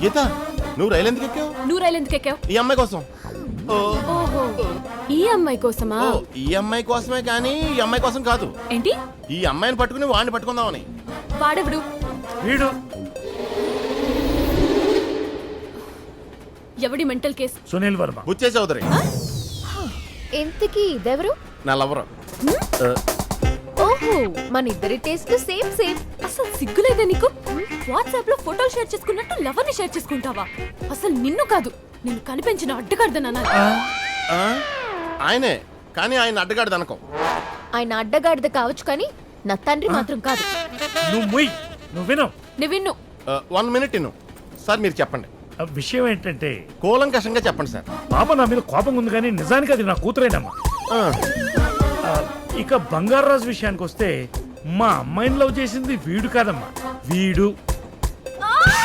గీత, నువ్వు రైలు ఎందుకు ఎక్కావు? నువ్వు రైలు ఎందుకు ఎక్కావు? ఈ అమ్మాయి కోసం. ఓహో, ఈ అమ్మాయి కోసమా? ఈ అమ్మాయి కోసమే కానీ ఈ అమ్మాయి కోసం కాదు. ఏంటి? ఈ అమ్మాయిని పట్టుకుని వాడిని పట్టుకుందామని. వాడెవడు? వీడు ఎవడి మెంటల్ కేస్? సునీల్ వర్మ. బుచ్చే చౌదరి. ఎంతకీ ఇదెవరు? నా లవరు. ఓహో, మన ఇద్దరి టేస్ట్ సేమ్ సేమ్. అసలు సిగ్గులేదా నీకు? వాట్సాప్ లో ఫోటోలు షేర్ చేసుకున్నట్టు లవర్ ని షేర్ చేసుకుంటావా? అసలు నిన్ను కాదు, నిన్ను కనిపించిన అడ్డగాడిదన్నా. ఆయనే, కానీ ఆయన అడ్డగాడు దనకం. ఆయన అడ్డగాడిద కావచ్చు కానీ నా తండ్రి మాత్రం కాదు. నువ్వు విను. నువ్వు విన్ను. 1 minute ఇను. సార్ మీరు చెప్పండి. విషయం ఏంటంటే, కూలంకషంగా చెప్పండి సార్. పాప నా మీద కోపం ఉంది కానీ నిజానికి అది నా కూతురేనమ్మా. ఇక బంగారాజు విషయానికి వస్తే, మా అమ్మాయిని లవ్ చేసింది వీడు కాదమ్మా, వీడు.